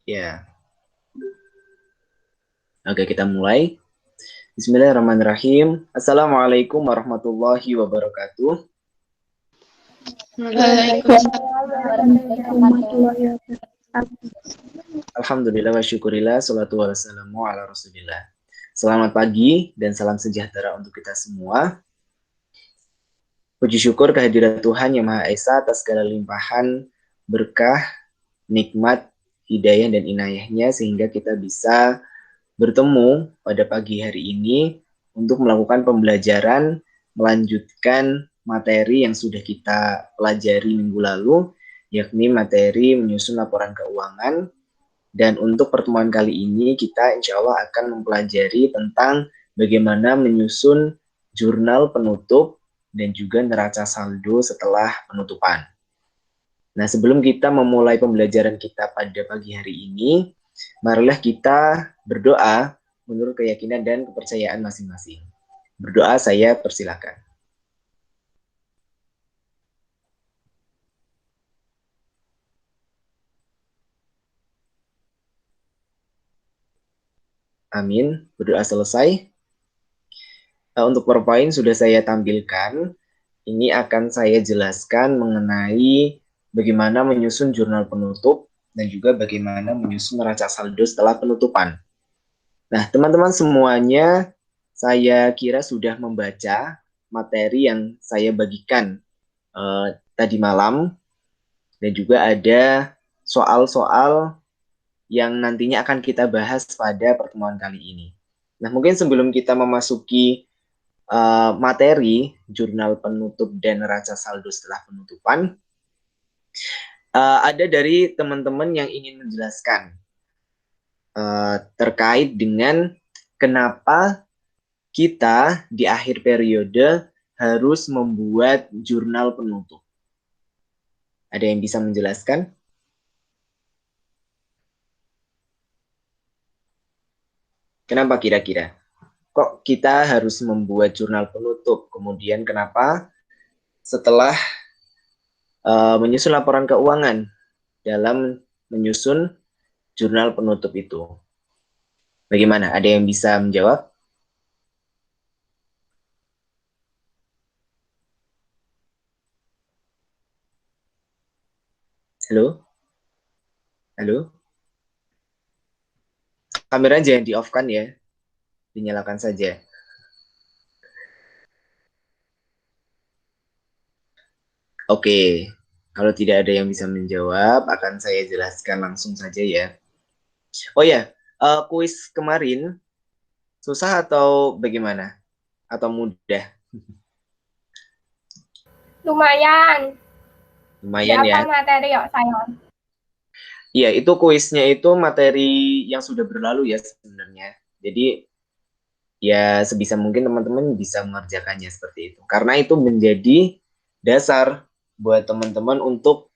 Ya, oke kita mulai. Bismillahirrahmanirrahim. Assalamualaikum warahmatullahi wabarakatuh. Alhamdulillah wa syukurillah, salatu wassalamu ala rasulillah. Selamat pagi dan salam sejahtera untuk kita semua. Puji syukur kehadirat Tuhan Yang Maha Esa atas segala limpahan, berkah, nikmat, hidayah dan inayahnya sehingga kita bisa bertemu pada pagi hari ini untuk melakukan pembelajaran, melanjutkan materi yang sudah kita pelajari minggu lalu, yakni materi menyusun laporan keuangan. Dan untuk pertemuan kali ini kita insya Allah akan mempelajari tentang bagaimana menyusun jurnal penutup dan juga neraca saldo setelah penutupan. Nah, sebelum kita memulai pembelajaran kita pada pagi hari ini, marilah kita berdoa menurut keyakinan dan kepercayaan masing-masing. Berdoa saya persilakan. Amin. Berdoa selesai. Untuk PowerPoint sudah saya tampilkan. Ini akan saya jelaskan mengenai bagaimana menyusun jurnal penutup dan juga bagaimana menyusun neraca saldo setelah penutupan. Nah, teman-teman semuanya, saya kira sudah membaca materi yang saya bagikan tadi malam, dan juga ada soal-soal yang nantinya akan kita bahas pada pertemuan kali ini. Nah, mungkin sebelum kita memasuki materi jurnal penutup dan neraca saldo setelah penutupan, ada dari teman-teman yang ingin menjelaskan terkait dengan kenapa kita di akhir periode harus membuat jurnal penutup. Ada yang bisa menjelaskan? Kenapa kira-kira? Kok kita harus membuat jurnal penutup? Kemudian kenapa setelah menyusun laporan keuangan dalam menyusun jurnal penutup itu? Bagaimana? Ada yang bisa menjawab? Halo? Halo? Kamera jangan di-off-kan ya. Dinyalakan saja. Oke. Kalau tidak ada yang bisa menjawab, akan saya jelaskan langsung saja ya. Oh ya, kuis kemarin susah atau bagaimana? Atau mudah? Lumayan. Lumayan ya. Apa materi yuk saya? Iya, itu kuisnya itu materi yang sudah berlalu ya sebenarnya. Jadi ya sebisa mungkin teman-teman bisa mengerjakannya seperti itu. Karena itu menjadi dasar buat teman-teman untuk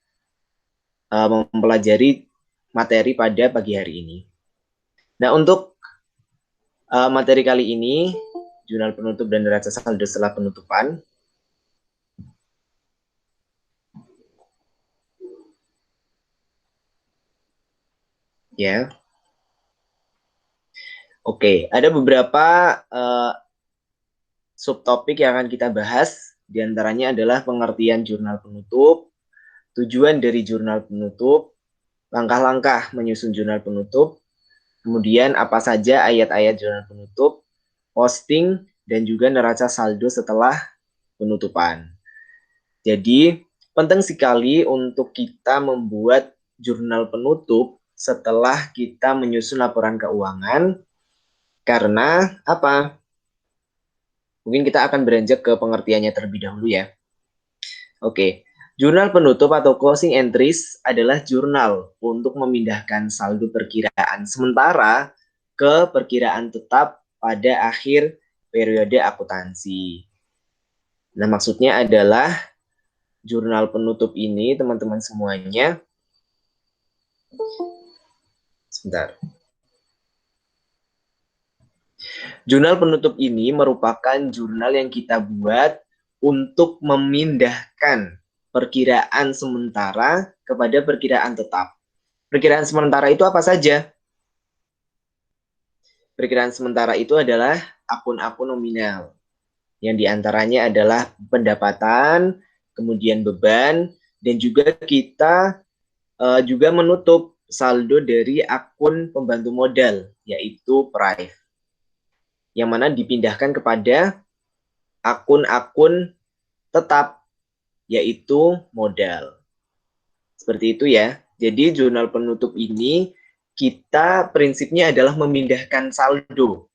mempelajari materi pada pagi hari ini. Nah, untuk materi kali ini, jurnal penutup dan neraca saldo setelah penutupan. Ya. Oke, ada beberapa subtopik yang akan kita bahas. Di antaranya adalah pengertian jurnal penutup, tujuan dari jurnal penutup, langkah-langkah menyusun jurnal penutup, kemudian apa saja ayat-ayat jurnal penutup, posting, dan juga neraca saldo setelah penutupan. Jadi, penting sekali untuk kita membuat jurnal penutup setelah kita menyusun laporan keuangan, karena apa? Mungkin kita akan beranjak ke pengertiannya terlebih dahulu ya. Oke, jurnal penutup atau closing entries adalah jurnal untuk memindahkan saldo perkiraan sementara ke perkiraan tetap pada akhir periode akuntansi. Nah, maksudnya adalah jurnal penutup ini, teman-teman semuanya, sebentar. Jurnal penutup ini merupakan jurnal yang kita buat untuk memindahkan perkiraan sementara kepada perkiraan tetap. Perkiraan sementara itu apa saja? Perkiraan sementara itu adalah akun-akun nominal, yang diantaranya adalah pendapatan, kemudian beban, dan juga kita juga menutup saldo dari akun pembantu modal, yaitu Prive, yang mana dipindahkan kepada akun-akun tetap, yaitu modal. Seperti itu ya. Jadi jurnal penutup ini kita prinsipnya adalah memindahkan saldo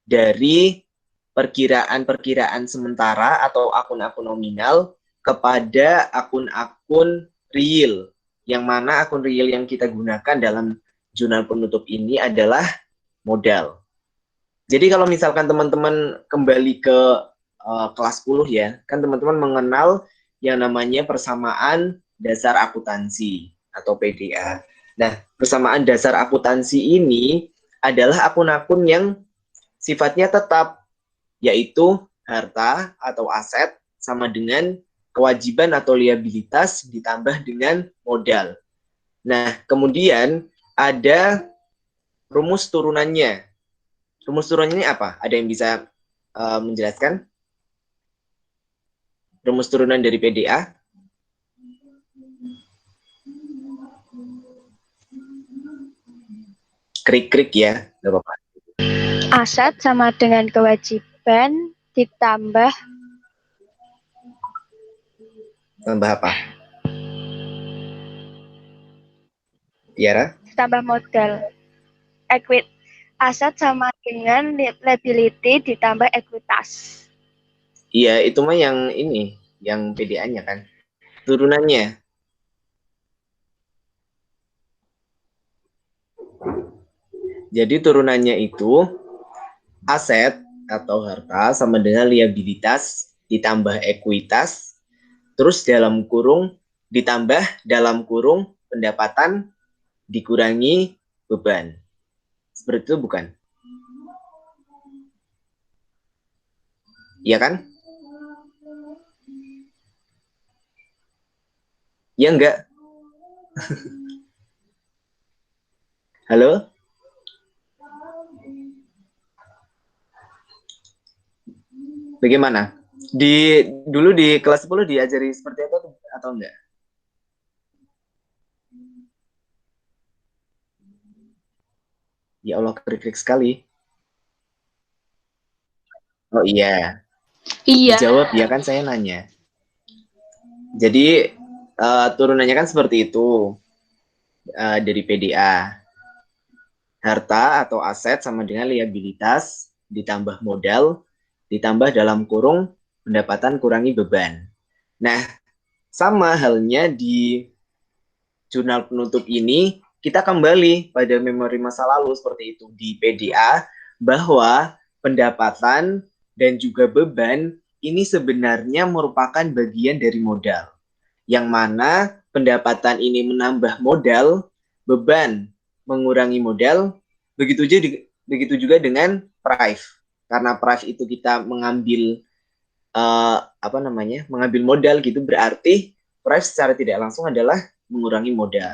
dari perkiraan-perkiraan sementara atau akun-akun nominal kepada akun-akun real. Yang mana akun real yang kita gunakan dalam jurnal penutup ini adalah modal. Jadi kalau misalkan teman-teman kembali ke kelas 10 ya, kan teman-teman mengenal yang namanya persamaan dasar akuntansi atau PDA. Nah, persamaan dasar akuntansi ini adalah akun-akun yang sifatnya tetap, yaitu harta atau aset sama dengan kewajiban atau liabilitas ditambah dengan modal. Nah, kemudian ada rumus turunannya. Rumus turunannya apa? Ada yang bisa menjelaskan? Rumus turunan dari PDA? Krik-krik ya, nggak apa-apa. Aset sama dengan kewajiban ditambah Tambah apa? Tiara? ditambah modal. Aset sama dengan liability ditambah ekuitas. Iya, itu mah yang ini, yang PDA-nya kan. Turunannya. Jadi turunannya itu aset atau harta sama dengan liabilitas ditambah ekuitas, terus dalam kurung ditambah dalam kurung pendapatan dikurangi beban. Seperti itu bukan? Iya kan? Ya enggak? Halo? Bagaimana? Dulu di kelas 10 diajari seperti apa atau enggak? Ya Allah, krik-krik sekali. Oh iya. Iya. Dijawab ya kan, saya nanya. Jadi turunannya kan seperti itu dari PDA. Harta atau aset sama dengan liabilitas ditambah modal ditambah dalam kurung pendapatan kurangi beban. Nah, sama halnya di jurnal penutup ini, kita kembali pada memori masa lalu seperti itu di PDA, bahwa pendapatan dan juga beban ini sebenarnya merupakan bagian dari modal. Yang mana pendapatan ini menambah modal, beban mengurangi modal, begitu juga dengan Prive. Karena Prive itu kita mengambil mengambil modal gitu, berarti Prive secara tidak langsung adalah mengurangi modal.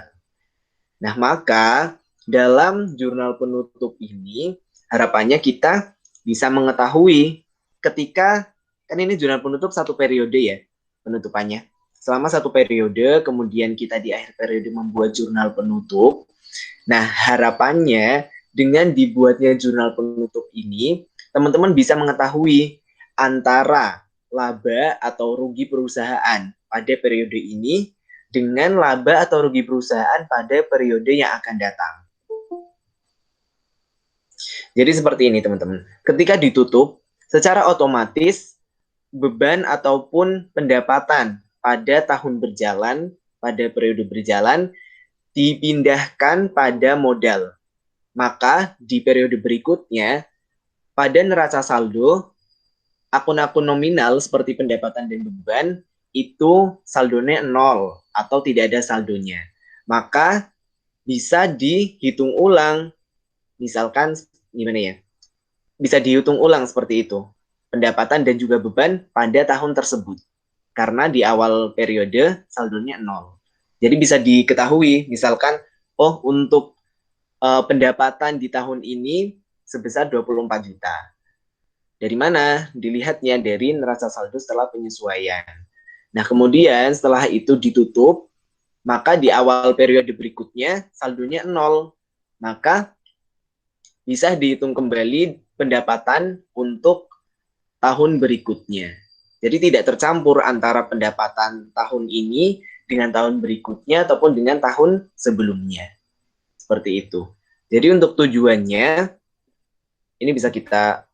Nah, maka dalam jurnal penutup ini harapannya kita bisa mengetahui ketika, kan ini jurnal penutup satu periode ya penutupannya. Selama satu periode, kemudian kita di akhir periode membuat jurnal penutup. Nah, harapannya dengan dibuatnya jurnal penutup ini, teman-teman bisa mengetahui antara laba atau rugi perusahaan pada periode ini dengan laba atau rugi perusahaan pada periode yang akan datang. Jadi seperti ini teman-teman. Ketika ditutup, secara otomatis beban ataupun pendapatan pada tahun berjalan, pada periode berjalan, dipindahkan pada modal. Maka di periode berikutnya, pada neraca saldo, akun-akun nominal seperti pendapatan dan beban, itu saldonya 0 atau tidak ada saldonya. Maka bisa dihitung ulang. Misalkan, gimana ya? Bisa dihitung ulang seperti itu. Pendapatan dan juga beban pada tahun tersebut. Karena di awal periode saldonya 0. Jadi bisa diketahui, misalkan, oh untuk pendapatan di tahun ini sebesar 24 juta. Dari mana? Dilihatnya dari neraca saldo setelah penyesuaian. Nah, kemudian setelah itu ditutup, maka di awal periode berikutnya saldonya 0. Maka bisa dihitung kembali pendapatan untuk tahun berikutnya. Jadi tidak tercampur antara pendapatan tahun ini dengan tahun berikutnya ataupun dengan tahun sebelumnya. Seperti itu. Jadi untuk tujuannya, ini bisa kita,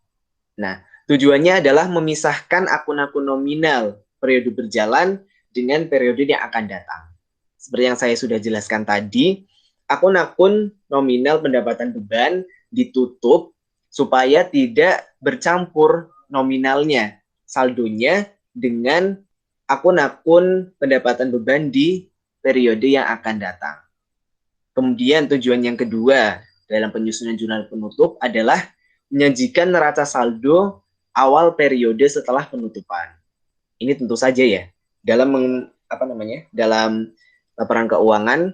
nah tujuannya adalah memisahkan akun-akun nominal periode berjalan dengan periode yang akan datang. Seperti yang saya sudah jelaskan tadi, akun-akun nominal pendapatan beban ditutup supaya tidak bercampur nominalnya, saldonya dengan akun-akun pendapatan beban di periode yang akan datang. Kemudian tujuan yang kedua dalam penyusunan jurnal penutup adalah menyajikan neraca saldo awal periode setelah penutupan. Ini tentu saja ya, dalam dalam laporan keuangan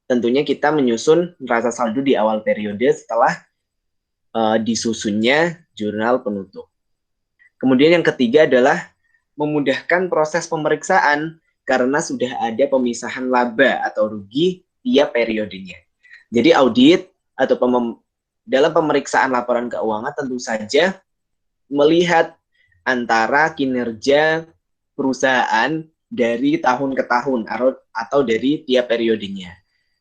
tentunya kita menyusun neraca saldo di awal periode setelah disusunnya jurnal penutup. Kemudian yang ketiga adalah memudahkan proses pemeriksaan karena sudah ada pemisahan laba atau rugi tiap periodenya. Jadi audit atau dalam pemeriksaan laporan keuangan tentu saja melihat antara kinerja perusahaan dari tahun ke tahun atau dari tiap periodenya.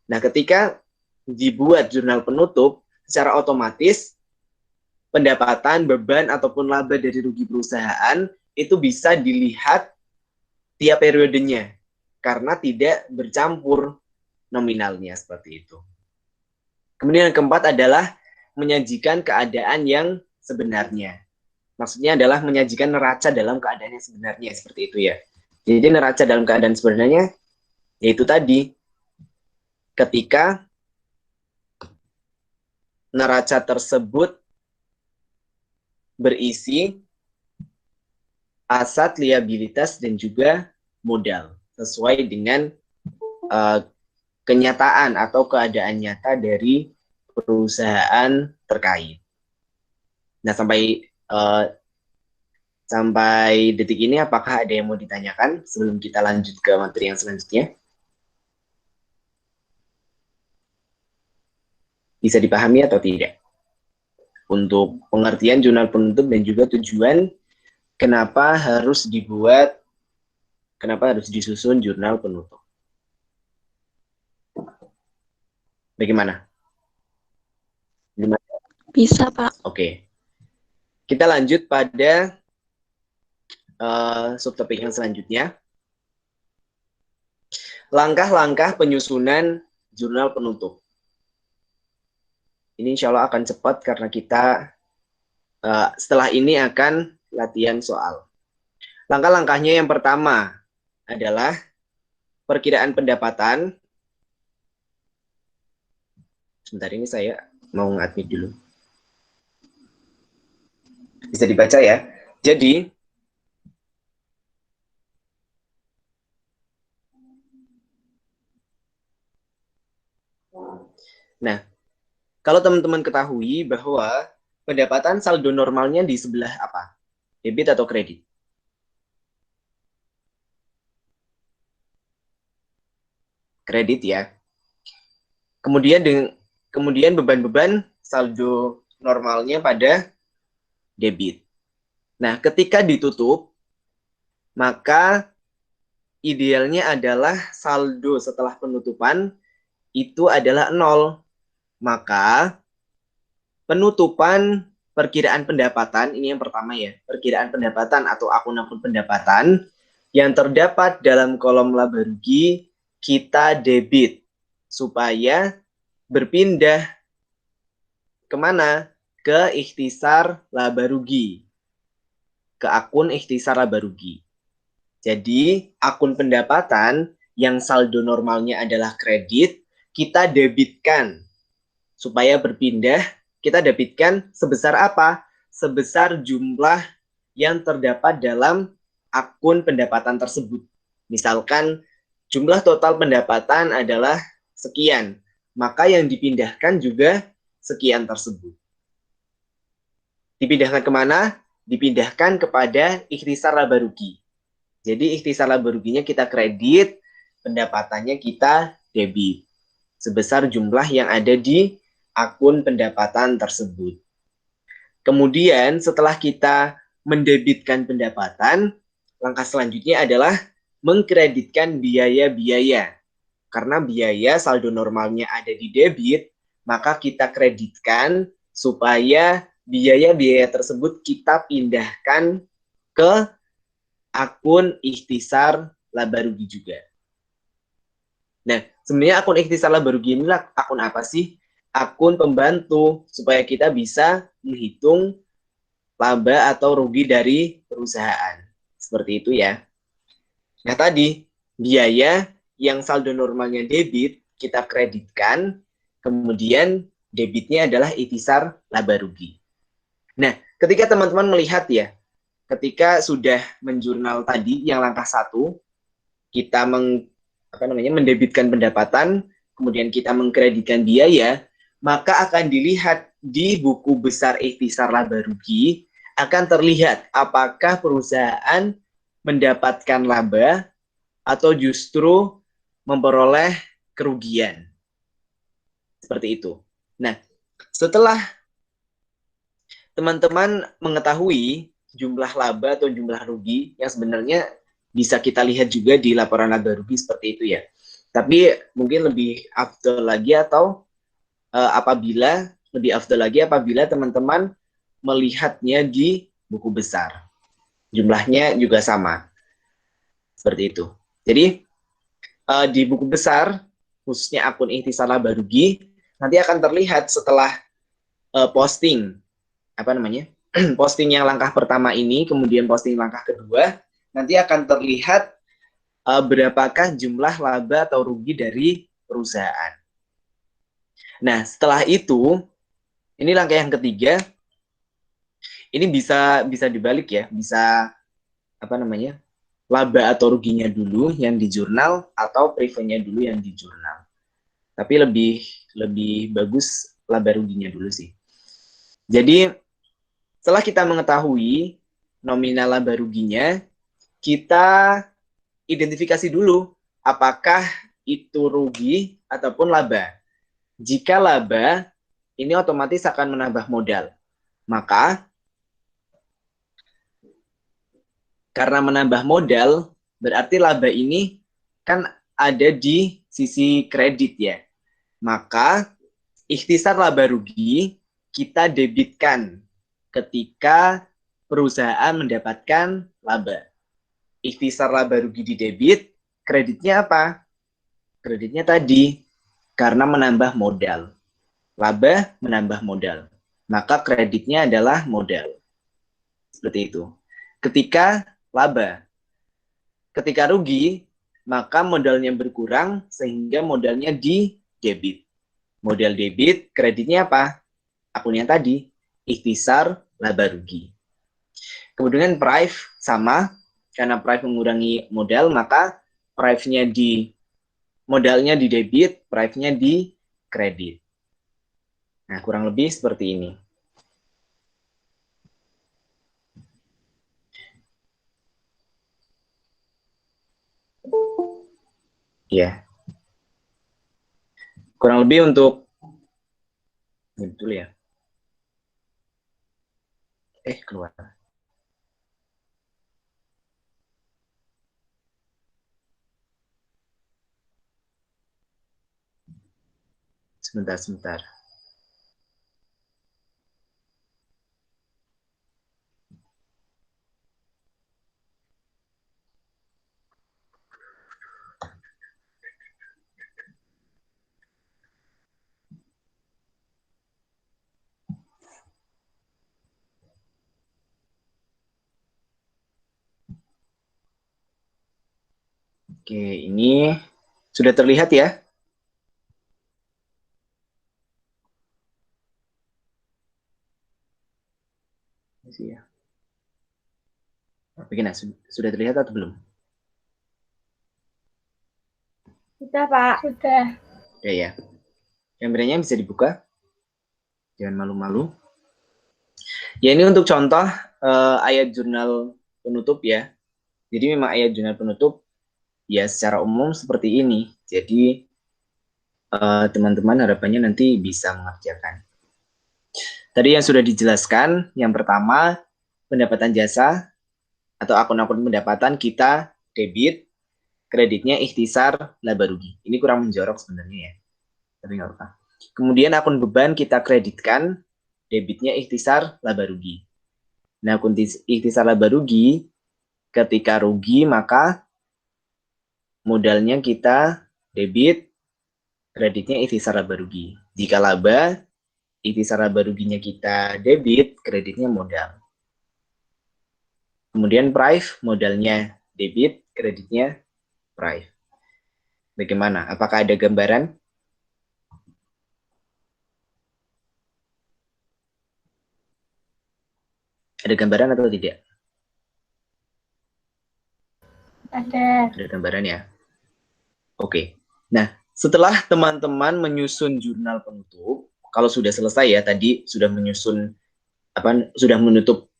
Nah, ketika dibuat jurnal penutup, secara otomatis pendapatan, beban, ataupun laba dari rugi perusahaan itu bisa dilihat tiap periodenya karena tidak bercampur nominalnya seperti itu. Kemudian yang keempat adalah menyajikan keadaan yang sebenarnya. Maksudnya adalah menyajikan neraca dalam keadaan yang sebenarnya seperti itu ya. Jadi neraca dalam keadaan sebenarnya yaitu tadi ketika neraca tersebut berisi aset, liabilitas, dan juga modal sesuai dengan kenyataan atau keadaan nyata dari perusahaan terkait. Nah, sampai detik ini apakah ada yang mau ditanyakan sebelum kita lanjut ke materi yang selanjutnya? Bisa dipahami atau tidak? Untuk pengertian jurnal penutup dan juga tujuan kenapa harus disusun jurnal penutup. Bagaimana? Bisa, Pak. Oke. Kita lanjut pada subtopik yang selanjutnya. Langkah-langkah penyusunan jurnal penutup. Ini insya Allah akan cepat karena kita setelah ini akan latihan soal. Langkah-langkahnya yang pertama adalah perkiraan pendapatan. Sebentar ini saya mau nge-admit dulu. Bisa dibaca ya. Jadi, nah, kalau teman-teman ketahui bahwa pendapatan saldo normalnya di sebelah apa? Debit atau kredit? Kredit ya. Kemudian beban-beban saldo normalnya pada debit. Nah, ketika ditutup, maka idealnya adalah saldo setelah penutupan itu adalah 0. Maka penutupan perkiraan pendapatan, ini yang pertama ya, perkiraan pendapatan atau akun-akun pendapatan yang terdapat dalam kolom laba rugi kita debit supaya berpindah kemana? Ke ikhtisar laba rugi. Ke akun ikhtisar laba rugi. Jadi akun pendapatan yang saldo normalnya adalah kredit, kita debitkan supaya berpindah, kita debitkan sebesar apa? Sebesar jumlah yang terdapat dalam akun pendapatan tersebut. Misalkan jumlah total pendapatan adalah sekian. Maka yang dipindahkan juga sekian tersebut. Dipindahkan kemana? Dipindahkan kepada ikhtisar laba rugi. Jadi ikhtisar laba ruginya kita kredit, pendapatannya kita debit. Sebesar jumlah yang ada di akun pendapatan tersebut. Kemudian setelah kita mendebitkan pendapatan, langkah selanjutnya adalah mengkreditkan biaya-biaya. Karena biaya saldo normalnya ada di debit, maka kita kreditkan supaya biaya-biaya tersebut kita pindahkan ke akun ikhtisar laba rugi juga. Nah, sebenarnya akun ikhtisar laba rugi ini akun apa sih? Akun pembantu supaya kita bisa menghitung laba atau rugi dari perusahaan. Seperti itu ya. Nah, tadi biaya yang saldo normalnya debit kita kreditkan, kemudian debitnya adalah ikhtisar laba rugi. Nah, ketika teman-teman melihat ya, ketika sudah menjurnal tadi yang langkah 1, kita mendebitkan pendapatan, kemudian kita mengkreditkan biaya, maka akan dilihat di buku besar ikhtisar laba rugi akan terlihat apakah perusahaan mendapatkan laba atau justru memperoleh kerugian. Seperti itu. Nah, setelah teman-teman mengetahui jumlah laba atau jumlah rugi yang sebenarnya bisa kita lihat juga di laporan laba rugi seperti itu ya. Tapi mungkin lebih afdol lagi atau apabila teman-teman melihatnya di buku besar. Jumlahnya juga sama. Seperti itu. Jadi di buku besar khususnya akun ikhtisar laba rugi nanti akan terlihat setelah posting posting yang langkah pertama ini, kemudian posting langkah kedua, nanti akan terlihat berapakah jumlah laba atau rugi dari perusahaan. Nah, setelah itu, ini langkah yang ketiga, ini bisa dibalik ya, bisa laba atau ruginya dulu yang di jurnal atau prevennya dulu yang di jurnal. Tapi lebih bagus laba ruginya dulu sih. Jadi setelah kita mengetahui nominal laba ruginya, kita identifikasi dulu apakah itu rugi ataupun laba. Jika laba, ini otomatis akan menambah modal. Maka, karena menambah modal, berarti laba ini kan ada di sisi kredit ya. Maka, ikhtisar laba rugi kita debitkan ketika perusahaan mendapatkan laba. Ikhtisar laba rugi di debit, kreditnya apa? Kreditnya tadi, karena menambah modal. Laba menambah modal. Maka kreditnya adalah modal. Seperti itu. Ketika laba, ketika rugi, maka modalnya berkurang sehingga modalnya di debit. Modal debit, kreditnya apa? Akun yang tadi, ikhtisar laba rugi. Kemudian price sama, karena price mengurangi modal, maka price-nya modalnya di debit, price-nya di kredit. Nah, kurang lebih seperti ini. Ya. Kurang lebih untuk betul ya. Keluar. Sebentar. Oke, ini sudah terlihat ya? Begini, sudah terlihat atau belum? Sudah, Pak. Sudah. Oke ya. Kameranya bisa dibuka. Jangan malu-malu. Ya, ini untuk contoh ayat jurnal penutup ya. Jadi memang ayat jurnal penutup ya secara umum seperti ini. Jadi teman-teman harapannya nanti bisa mengerjakan. Tadi yang sudah dijelaskan, yang pertama pendapatan jasa atau akun-akun pendapatan kita debit, kreditnya ikhtisar laba rugi. Ini kurang menjorok sebenarnya ya, tapi nggak apa. Kemudian akun beban kita kreditkan, debitnya ikhtisar laba rugi. Nah, akun ikhtisar laba rugi, ketika rugi maka modalnya kita debit, kreditnya ikhtisar laba rugi. Jika laba, ikhtisar laba ruginya kita debit, kreditnya modal. Kemudian prive, modalnya debit, kreditnya prive. Bagaimana? Apakah ada gambaran? Ada gambaran atau tidak? Ada. Ada gambaran ya? Oke. Nah, setelah teman-teman menyusun jurnal penutup, kalau sudah selesai ya, tadi sudah menyusun sudah menutup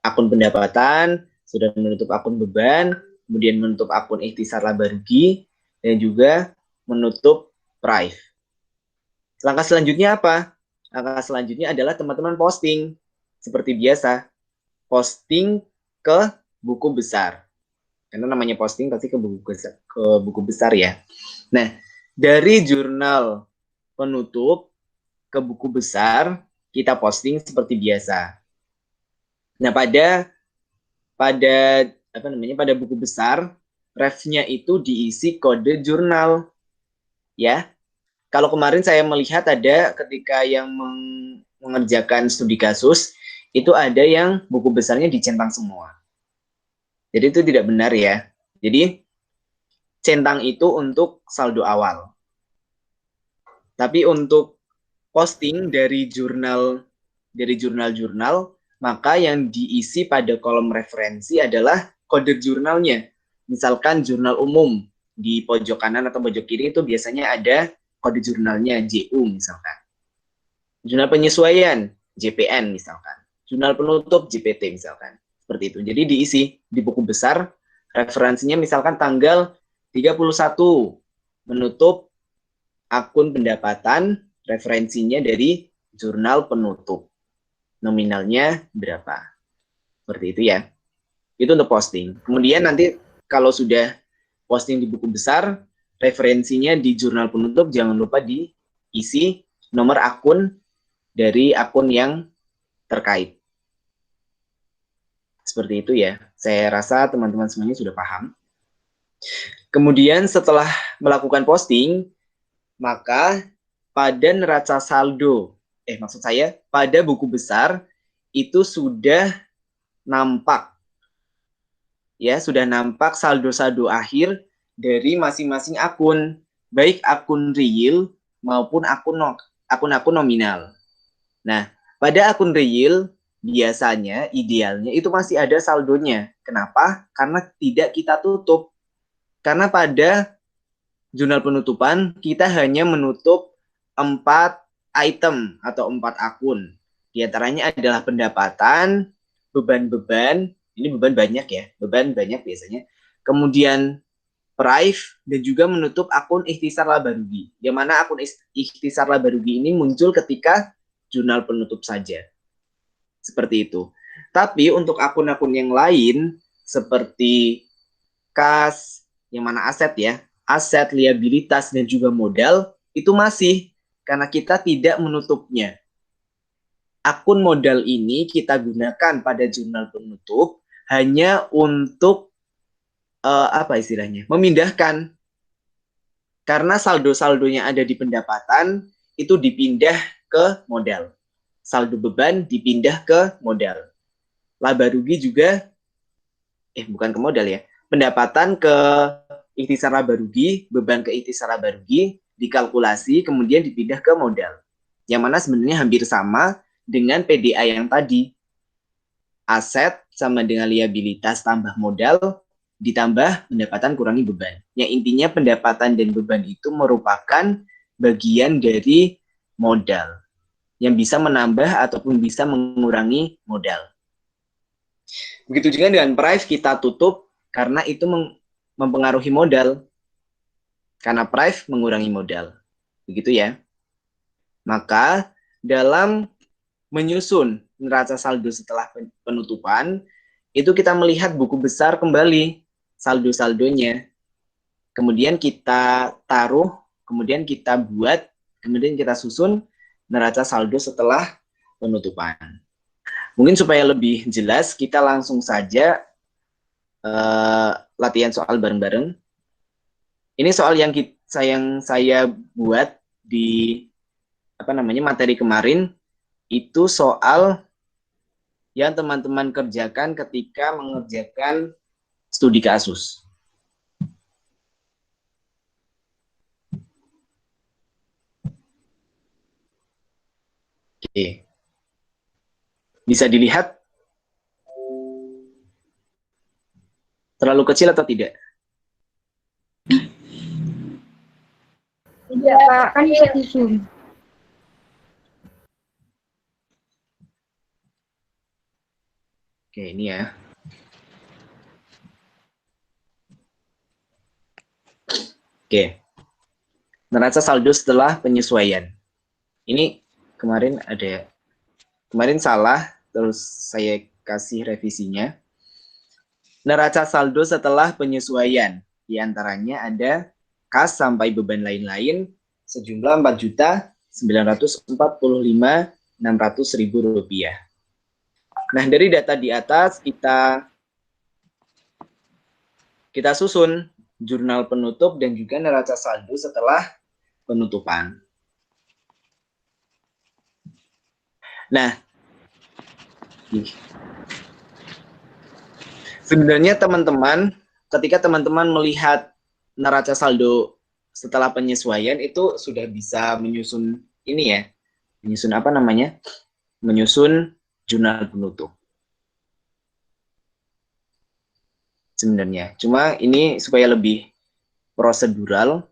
akun pendapatan, sudah menutup akun beban, kemudian menutup akun ikhtisar laba rugi, dan juga menutup prive. Langkah selanjutnya apa? Langkah selanjutnya adalah teman-teman posting. Seperti biasa, posting ke buku besar. Karena namanya posting pasti ke buku besar ya. Nah, dari jurnal penutup ke buku besar, kita posting seperti biasa. Nah, pada buku besar, refnya itu diisi kode jurnal. Ya. Kalau kemarin saya melihat ada ketika yang mengerjakan studi kasus, itu ada yang buku besarnya dicentang semua. Jadi itu tidak benar ya. Jadi centang itu untuk saldo awal. Tapi untuk posting dari jurnal-jurnal, maka yang diisi pada kolom referensi adalah kode jurnalnya. Misalkan jurnal umum di pojok kanan atau pojok kiri itu biasanya ada kode jurnalnya JU misalkan. Jurnal penyesuaian JPN misalkan. Jurnal penutup JPT misalkan. Seperti itu. Jadi diisi di buku besar, referensinya misalkan tanggal 31 menutup akun pendapatan, referensinya dari jurnal penutup. Nominalnya berapa. Seperti itu ya. Itu untuk posting. Kemudian nanti kalau sudah posting di buku besar, referensinya di jurnal penutup jangan lupa diisi nomor akun dari akun yang terkait. Seperti itu ya. Saya rasa teman-teman semuanya sudah paham. Kemudian setelah melakukan posting, maka pada neraca saldo, maksud saya pada buku besar itu sudah nampak ya, sudah nampak saldo-saldo akhir dari masing-masing akun, baik akun real maupun akun-akun nominal. Nah, pada akun real biasanya idealnya itu masih ada saldonya. Kenapa? Karena tidak kita tutup. Karena pada jurnal penutupan kita hanya menutup 4 item atau 4 akun. Di antaranya adalah pendapatan, beban-beban, ini beban banyak ya, beban banyak biasanya. Kemudian prive dan juga menutup akun ikhtisar laba rugi. Yang mana akun ikhtisar laba rugi ini muncul ketika jurnal penutup saja. Seperti itu. Tapi untuk akun-akun yang lain seperti kas, yang mana aset ya, aset, liabilitas, dan juga modal, itu masih karena kita tidak menutupnya. Akun modal ini kita gunakan pada jurnal penutup hanya untuk memindahkan. Karena saldo-saldonya ada di pendapatan, itu dipindah ke modal. Saldo beban dipindah ke modal. Laba rugi juga, bukan ke modal ya, pendapatan ke ikhtisar laba rugi, beban ke ikhtisar laba rugi, dikalkulasi, kemudian dipindah ke modal. Yang mana sebenarnya hampir sama dengan PDA yang tadi. Aset sama dengan liabilitas tambah modal, ditambah pendapatan kurangi beban. Yang intinya pendapatan dan beban itu merupakan bagian dari modal yang bisa menambah ataupun bisa mengurangi modal. Begitu juga dengan price kita tutup karena itu mempengaruhi modal. Karena price mengurangi modal. Begitu ya. Maka dalam menyusun neraca saldo setelah penutupan, itu kita melihat buku besar kembali saldo-saldonya. Kemudian kita taruh, kemudian kita buat, kemudian kita susun neraca saldo setelah penutupan. Mungkin supaya lebih jelas, kita langsung saja latihan soal bareng-bareng. Ini soal yang saya buat di materi kemarin, itu soal yang teman-teman kerjakan ketika mengerjakan studi kasus. Oke. Bisa dilihat terlalu kecil atau tidak? Tidak, Pak. Kan bisa di Zoom. Oke, ini ya. Oke. Neraca saldo setelah penyesuaian. Ini kemarin salah, terus saya kasih revisinya. Neraca saldo setelah penyesuaian. Di antaranya ada kas sampai beban lain-lain sejumlah Rp4.945.600.000. Nah, dari data di atas kita susun jurnal penutup dan juga neraca saldo setelah penutupan. Nah, sebenarnya teman-teman, ketika teman-teman melihat neraca saldo setelah penyesuaian itu sudah bisa menyusun ini ya, menyusun jurnal penutup. Sebenarnya, cuma ini supaya lebih prosedural,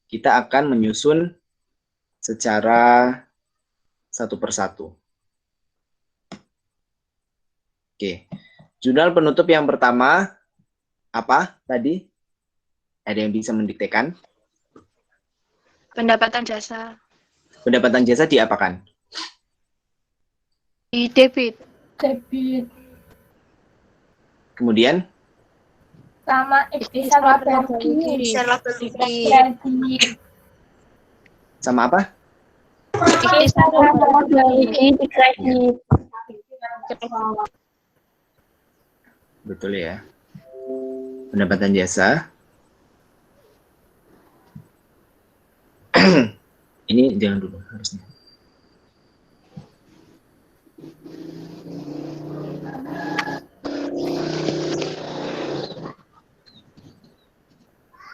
kita akan menyusun secara satu persatu. Oke, jurnal penutup yang pertama apa tadi? Ada yang bisa mendiktekan? Pendapatan jasa. Pendapatan jasa diapakan? Di debit. Debit. Kemudian? Sama ikhtisar laba rugi. Kredit. Sama apa? Ikhtisar laba rugi di kredit. Betul ya. Pendapatan jasa. Ini jangan dulu harusnya.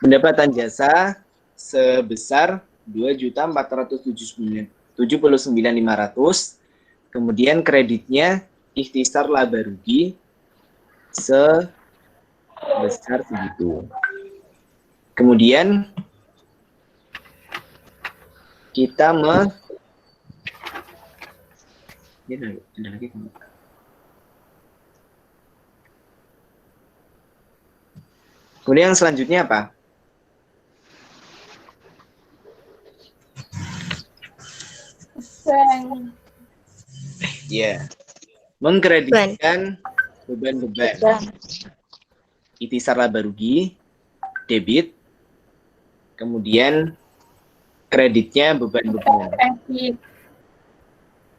Pendapatan jasa sebesar 2.479.500. Kemudian kreditnya ikhtisar laba rugi sebesar segitu. Kemudian kita Kemudian yang selanjutnya apa? Bank. Ya, mengkreditkan beban-beban. Ikhtisar laba rugi, debit, kemudian kreditnya beban-beban. Kredit.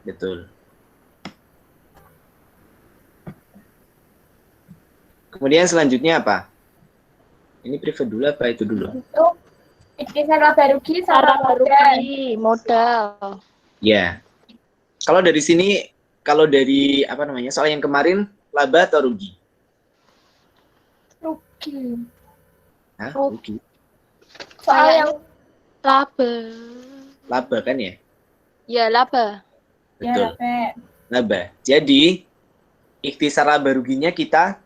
Betul. Kemudian selanjutnya apa? Ini privat dulu apa itu dulu? Itu ikhtisar laba rugi sama modal. Ya. Kalau dari sini, kalau dari soal yang kemarin, laba atau rugi? Rugi. Hah? Rugi. Soal yang Laba. Laba kan ya? Ya, laba. Betul. ya, Laba. Jadi, ikhtisar laba ruginya kita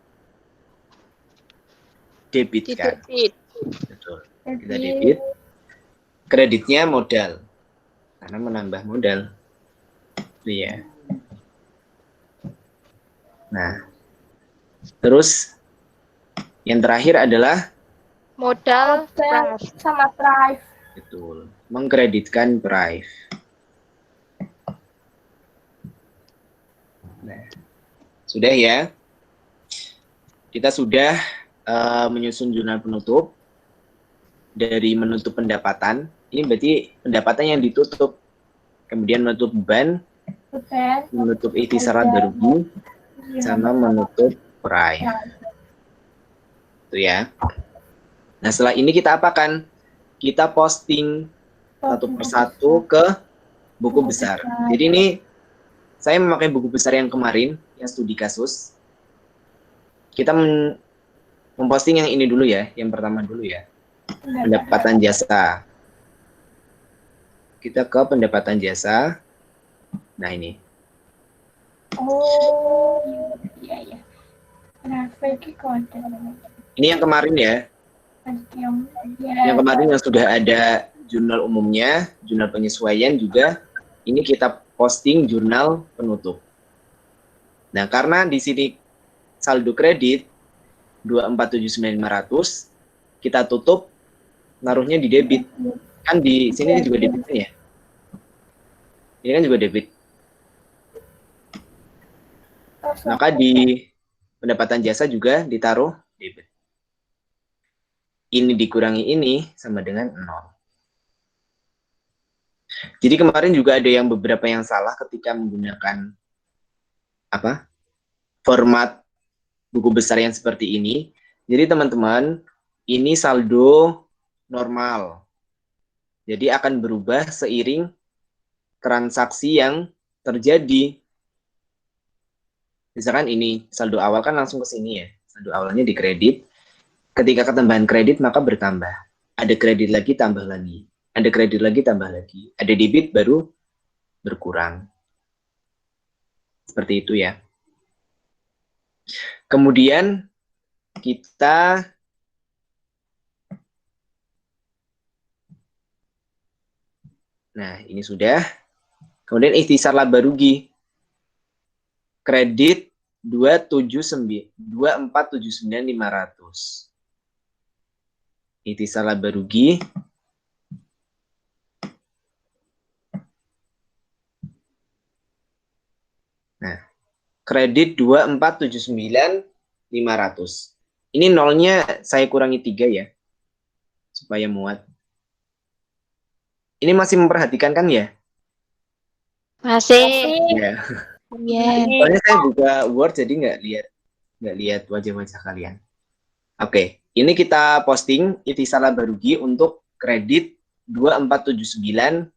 debitkan. Debit. Betul. Kita debit. kreditnya modal. Karena menambah modal. Iya. Nah, terus yang terakhir adalah Modal Modal price. sama price. betul, mengkreditkan price. Nah, sudah ya. Kita sudah menyusun jurnal penutup. Dari menutup pendapatan, ini berarti pendapatan yang ditutup. Kemudian menutup beban, Beban. menutup ikhtisarat berugi, sama menutup price. Itu ya. Nah, setelah ini kita apakan? Kita posting satu persatu ke buku besar. Jadi ini saya memakai buku besar yang kemarin, yang studi kasus. Kita memposting yang ini dulu ya, yang pertama dulu ya. Pendapatan jasa. Kita ke pendapatan jasa. Nah, ini. Oh, iya iya. Ini yang kemarin ya. Yang kemarin yang sudah ada jurnal umumnya, jurnal penyesuaian juga. Ini kita posting jurnal penutup. Nah, karena di sini saldo kredit 247.900, kita tutup, naruhnya di debit. Kan di sini juga debitnya ya. Ini kan juga debit. Maka di pendapatan jasa juga ditaruh debit. Ini dikurangi ini sama dengan 0. Jadi kemarin juga ada yang beberapa yang salah ketika menggunakan format buku besar yang seperti ini. Jadi teman-teman, ini saldo normal. Jadi akan berubah seiring transaksi yang terjadi. Misalkan ini saldo awal kan langsung ke sini ya. Saldo awalnya di kredit. Ketika ketambahan kredit maka bertambah. Ada kredit lagi tambah lagi. Ada kredit lagi tambah lagi. Ada debit baru berkurang. Seperti itu ya. Kemudian kita ini sudah. Kemudian ikhtisar laba rugi. Kredit 247.500. Ikhtisar laba rugi. Nah, kredit 247.500. Ini nolnya saya kurangi 3 ya. Supaya muat. Ini masih memperhatikan kan ya? Masih. Ya. Yeah. Soalnya saya buka Word jadi nggak lihat wajah-wajah kalian. Oke, ini kita posting ikhtisar laba rugi untuk kredit 247.500.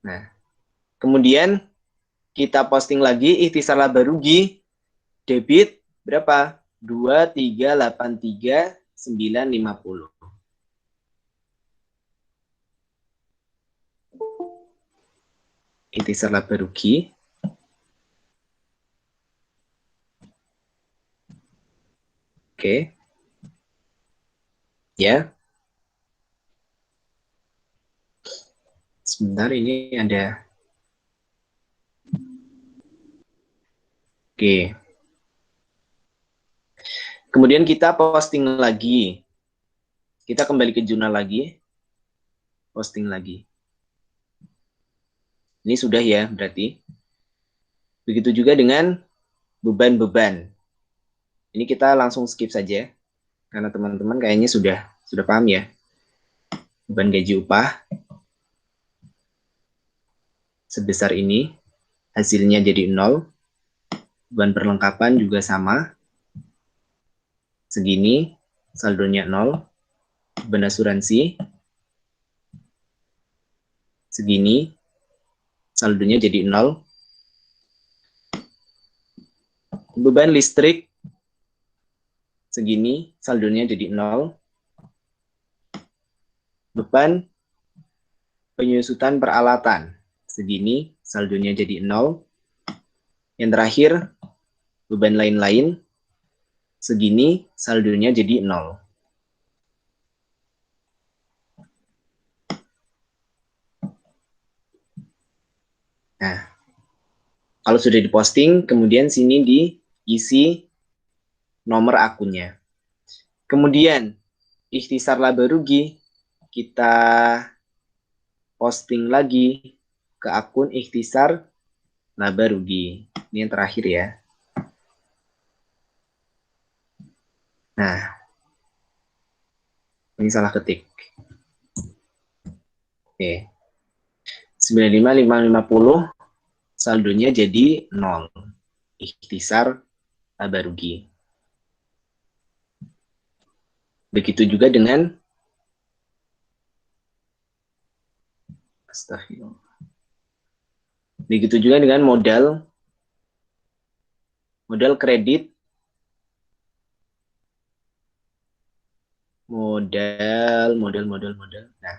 Nah, kemudian kita posting lagi ikhtisar laba rugi debit berapa? 2.383.950. Ikhtisar laba rugi. Oke. Ya. Sebentar ini ada. Oke. Kemudian kita posting lagi. Kita kembali ke jurnal lagi. Posting lagi. Ini sudah ya berarti. Begitu juga dengan beban-beban. Ini kita langsung skip saja. Karena teman-teman kayaknya sudah paham ya. Beban gaji upah. Sebesar ini. Hasilnya jadi 0. Beban perlengkapan juga sama. Segini. Saldonya 0. Beban asuransi. Segini. Saldonya jadi 0. Beban listrik segini, saldonya jadi 0. Beban penyusutan peralatan segini, saldonya jadi 0. Yang terakhir, beban lain-lain segini, saldonya jadi 0. Nah, kalau sudah diposting, kemudian sini diisi nomor akunnya. Kemudian, ikhtisar laba rugi, kita posting lagi ke akun ikhtisar laba rugi. Ini yang terakhir ya. Nah, ini salah ketik. Oke. 95.550 saldonya jadi 0. Ikhtisar laba rugi. Begitu juga dengan astagfirullah. Begitu juga dengan modal kredit, modal. Nah,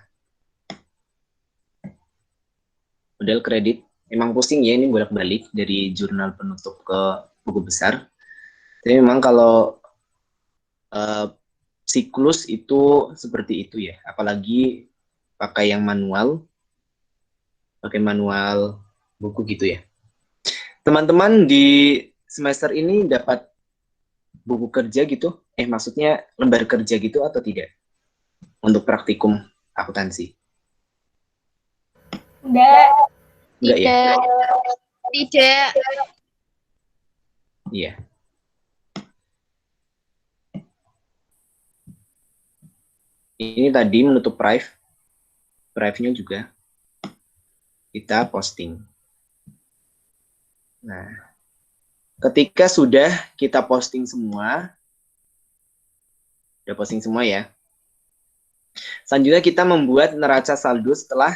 modal kredit memang pusing ya, ini bolak-balik dari jurnal penutup ke buku besar. Tapi memang kalau siklus itu seperti itu ya, apalagi pakai yang manual, buku gitu ya. Teman-teman di semester ini dapat buku kerja gitu? Maksudnya lembar kerja gitu atau tidak? Untuk praktikum akuntansi? Enggak. Enggak ya? Tidak. Iya. Ini tadi menutup Prive-nya juga kita posting. Nah, ketika sudah kita posting semua, udah posting semua ya. Selanjutnya kita membuat neraca saldo setelah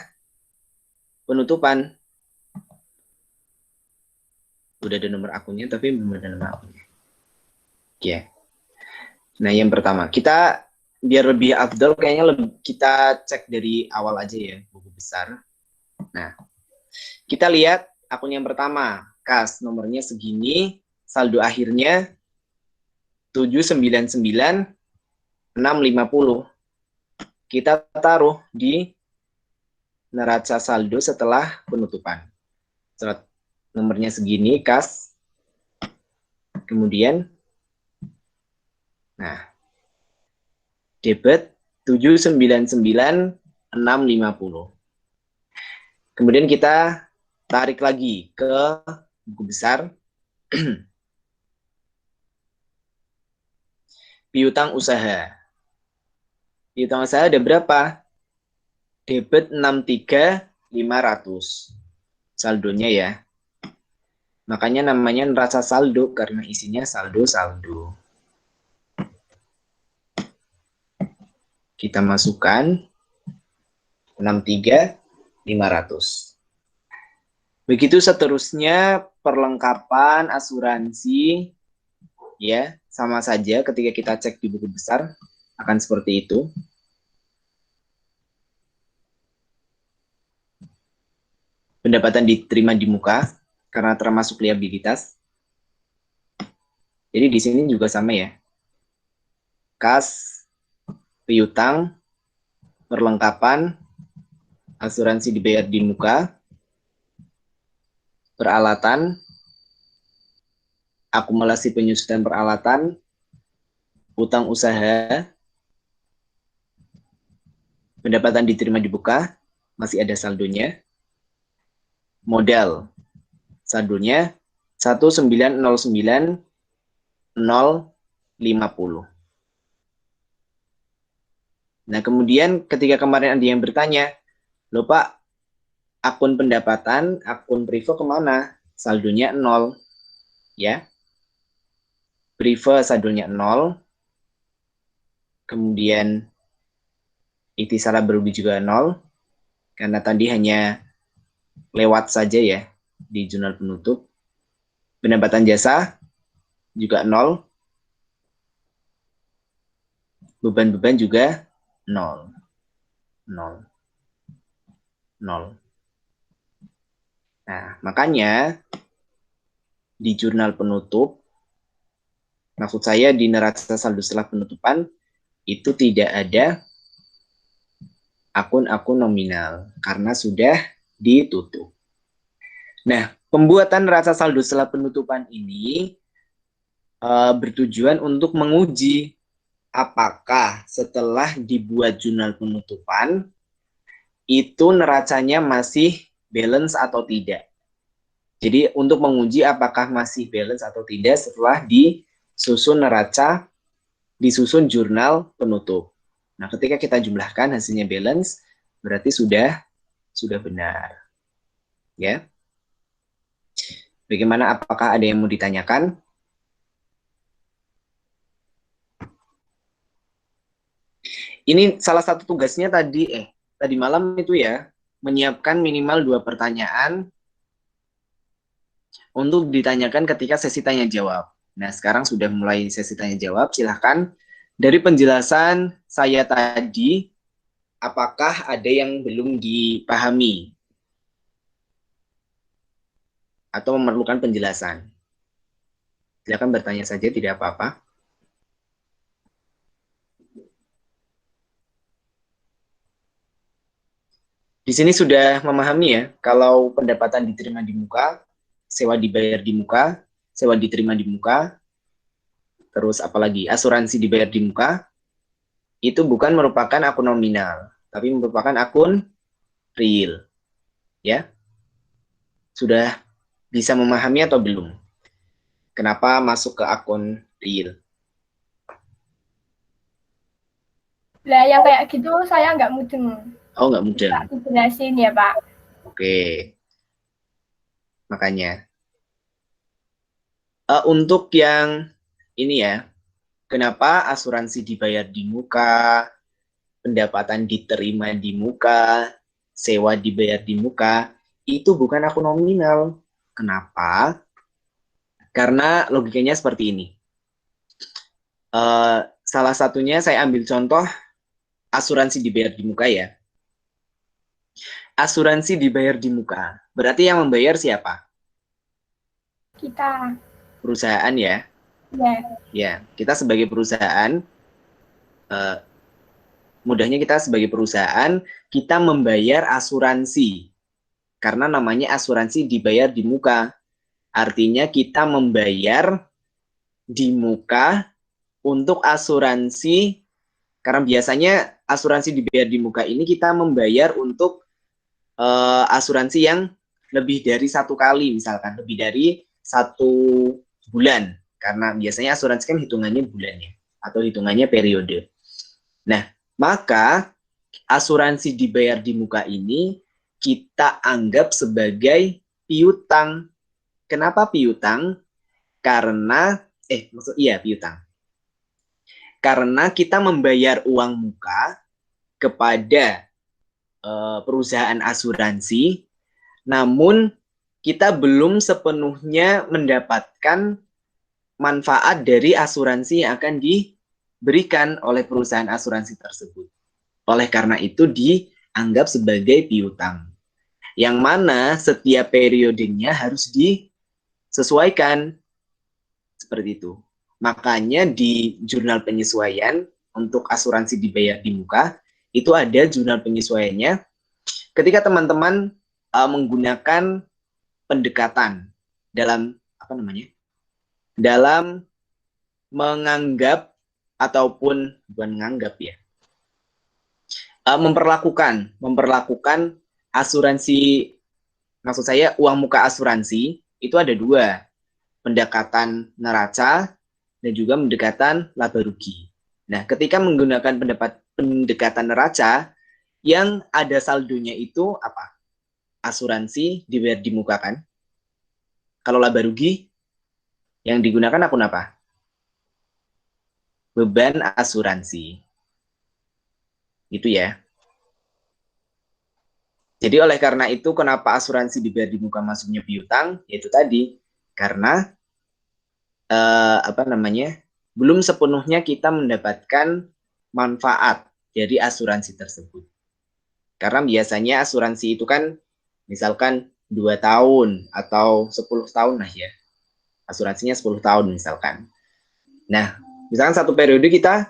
penutupan. Udah ada nomor akunnya, tapi belum ada nomor akunnya. Oke. Nah, yang pertama, kita biar lebih afdol, kayaknya kita cek dari awal aja ya, buku besar. Nah, kita lihat akun yang pertama, kas, nomornya segini, saldo akhirnya 799.650. Kita taruh di neraca saldo setelah penutupan. Nomornya segini, kas. Kemudian, nah, debit 799.650. Kemudian kita tarik lagi ke buku besar. Piutang usaha. Piutang usaha ada berapa? Debit 63.500. Saldonya ya. Makanya namanya neraca saldo karena isinya saldo-saldo. Kita masukkan 63.500. Begitu seterusnya perlengkapan asuransi ya, sama saja ketika kita cek di buku besar akan seperti itu. Pendapatan diterima di muka karena termasuk liabilitas. Jadi di sini juga sama ya. Kas, piutang, perlengkapan, asuransi dibayar di muka, peralatan, akumulasi penyusutan peralatan, utang usaha, pendapatan diterima di muka, masih ada saldonya, modal, saldonya 1.909.050. Nah, kemudian ketika kemarin ada yang bertanya, loh Pak, akun pendapatan, akun Privo kemana? Saldonya 0. Ya. Privo saldonya 0. Kemudian ikhtisar laba rugi juga 0. Karena tadi hanya lewat saja ya di jurnal penutup. Pendapatan jasa juga 0. Beban-beban juga 0. 0. 0. Nah, makanya di jurnal penutup Maksud saya di neraca saldo setelah penutupan itu tidak ada akun-akun nominal karena sudah ditutup. Nah, pembuatan neraca saldo setelah penutupan ini bertujuan untuk menguji apakah setelah dibuat jurnal penutupan itu neracanya masih balance atau tidak. Jadi untuk menguji apakah masih balance atau tidak setelah disusun neraca, disusun jurnal penutup. Nah, ketika kita jumlahkan hasilnya balance, berarti sudah benar. Ya. Bagaimana, apakah ada yang mau ditanyakan? Ini salah satu tugasnya tadi malam itu ya, menyiapkan minimal 2 pertanyaan untuk ditanyakan ketika sesi tanya jawab. Nah, sekarang sudah mulai sesi tanya jawab, silahkan. Dari penjelasan saya tadi, apakah ada yang belum dipahami? Atau memerlukan penjelasan? Silahkan bertanya saja, tidak apa-apa. Di sini sudah memahami ya, kalau pendapatan diterima di muka, sewa dibayar di muka, sewa diterima di muka, terus apalagi asuransi dibayar di muka, itu bukan merupakan akun nominal, tapi merupakan akun real. Ya, sudah bisa memahami atau belum? Kenapa masuk ke akun real? Lah yang kayak gitu saya nggak mudeng. Oh, nggak mudeng. Bisa dijelasin ya, Pak? Oke. Makanya. Untuk yang ini ya, kenapa asuransi dibayar di muka, pendapatan diterima di muka, sewa dibayar di muka, itu bukan akun nominal. Kenapa? Karena logikanya seperti ini. Salah satunya saya ambil contoh asuransi dibayar di muka ya. Asuransi dibayar di muka. Berarti yang membayar siapa? Kita. Perusahaan ya. Ya. Ya, kita sebagai perusahaan, mudahnya kita sebagai perusahaan, kita membayar asuransi. Karena namanya asuransi dibayar di muka. Artinya kita membayar di muka untuk asuransi, karena biasanya asuransi dibayar di muka ini kita membayar untuk asuransi yang lebih dari 1 kali, misalkan lebih dari 1 bulan, karena biasanya asuransi kan hitungannya bulannya atau hitungannya periode. Nah, maka asuransi dibayar di muka ini kita anggap sebagai piutang. Kenapa piutang? Karena piutang. Karena kita membayar uang muka kepada perusahaan asuransi, namun kita belum sepenuhnya mendapatkan manfaat dari asuransi yang akan diberikan oleh perusahaan asuransi tersebut. Oleh karena itu dianggap sebagai piutang, yang mana setiap periodenya harus disesuaikan. Seperti itu. Makanya di jurnal penyesuaian untuk asuransi dibayar di muka, itu ada jurnal penyesuaiannya ketika teman-teman menggunakan pendekatan dalam dalam menganggap ataupun bukan menganggap ya, memperlakukan asuransi, maksud saya uang muka asuransi itu ada 2, pendekatan neraca dan juga pendekatan laba rugi. Nah, ketika menggunakan pendekatan neraca, yang ada saldonya itu apa? Asuransi dibayar di muka kan? Kalau laba rugi, yang digunakan akun apa? Beban asuransi. Gitu ya. Jadi oleh karena itu, kenapa asuransi dibayar di muka masuknya piutang? Yaitu tadi, karena belum sepenuhnya kita mendapatkan manfaat dari asuransi tersebut. Karena biasanya asuransi itu kan misalkan 2 tahun atau 10 tahun lah ya. Asuransinya 10 tahun misalkan. Nah, misalkan satu periode kita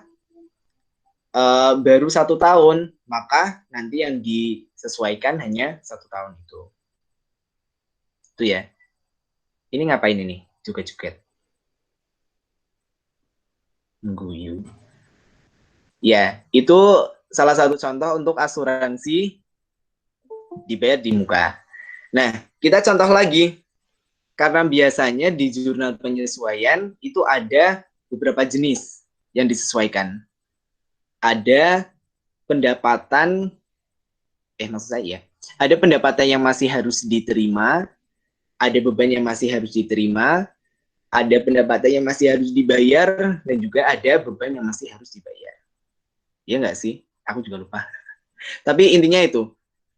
baru 1 tahun, maka nanti yang disesuaikan hanya 1 tahun itu. Itu ya. Ini ngapain ini? Joget-joget. Guyu. Ya, itu salah satu contoh untuk asuransi dibayar di muka. Nah, kita contoh lagi. Karena biasanya di jurnal penyesuaian itu ada beberapa jenis yang disesuaikan. Ada pendapatan, maksud saya ya, ada pendapatan yang masih harus diterima, ada beban yang masih harus diterima, ada pendapatan yang masih harus dibayar, dan juga ada beban yang masih harus dibayar. Iya nggak sih? Aku juga lupa. Tapi intinya itu,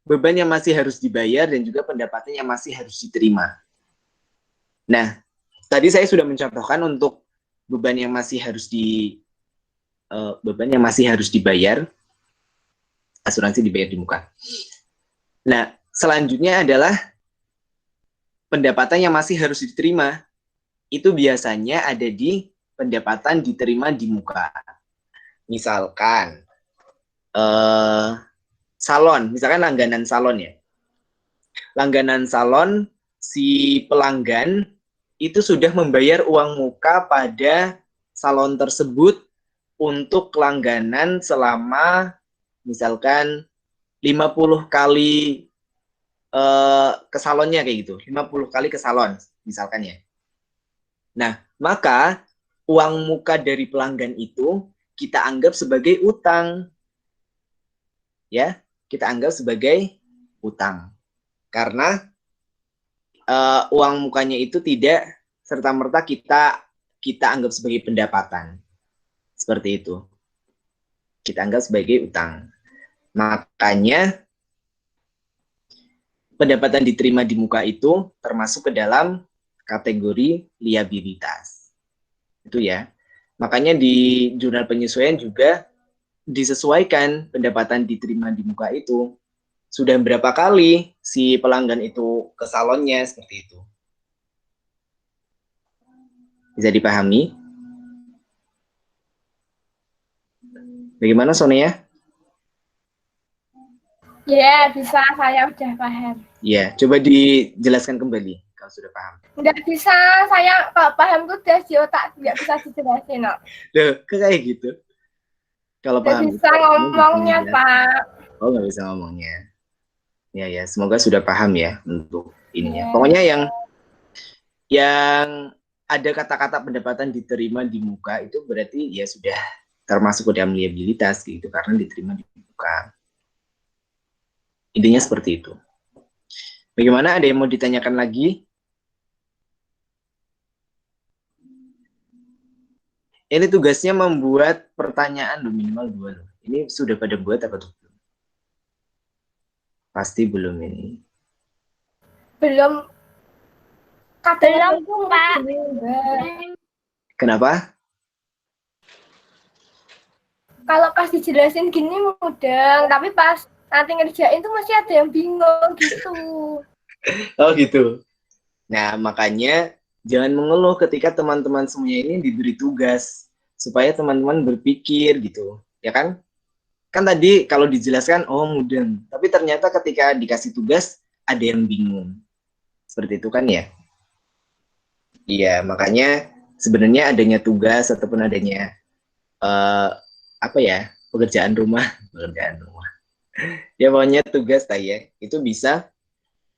beban yang masih harus dibayar dan juga pendapatan yang masih harus diterima. Nah, tadi saya sudah mencontohkan untuk beban yang masih harus dibayar, asuransi dibayar di muka. Nah, selanjutnya adalah pendapatan yang masih harus diterima. Itu biasanya ada di pendapatan diterima di muka. Misalkan salon, misalkan langganan salon ya. Langganan salon, si pelanggan itu sudah membayar uang muka pada salon tersebut untuk langganan selama misalkan 50 kali ke salonnya kayak gitu. 50 kali ke salon misalkan ya. Nah, maka uang muka dari pelanggan itu kita anggap sebagai utang. Ya, kita anggap sebagai utang. Karena uang mukanya itu tidak serta-merta kita anggap sebagai pendapatan. Seperti itu. Kita anggap sebagai utang. Makanya pendapatan diterima di muka itu termasuk ke dalam kategori liabilitas. Itu ya. Makanya di jurnal penyesuaian juga disesuaikan pendapatan diterima di muka itu. Sudah berapa kali si pelanggan itu ke salonnya, seperti itu. Bisa dipahami? Bagaimana Sonia? Ya, bisa. Saya udah paham. Ya, coba dijelaskan kembali kalau sudah paham. Nggak bisa. Saya kalau paham tuh udah di otak. Nggak bisa dijelasin. No. Loh, kayak gitu. Kalau Nggak paham bisa ngomongnya, Pak. Oh, nggak bisa ngomongnya. Ya, semoga sudah paham ya untuk ininya. Ya. Pokoknya yang ada kata-kata pendapatan diterima di muka itu berarti ya sudah termasuk ke dalam liabilitas gitu karena diterima di muka. Intinya seperti itu. Bagaimana, ada yang mau ditanyakan lagi? Ini tugasnya membuat pertanyaan loh, minimal 2 loh. Ini sudah pada buat apa tuh? Pasti belum ini. Belum. Belum, Pak. Kenapa? Kalau pas dijelasin gini mudah, tapi pas nanti ngerjain tuh masih ada yang bingung gitu. Oh gitu. Nah, makanya jangan mengeluh ketika teman-teman semuanya ini diberi tugas. Supaya teman-teman berpikir gitu. Ya kan? Kan tadi kalau dijelaskan, oh mudah. Tapi ternyata ketika dikasih tugas, ada yang bingung. Seperti itu kan ya? Iya, makanya sebenarnya adanya tugas ataupun adanya apa ya, pekerjaan rumah. Ya pokoknya tugas ya, itu bisa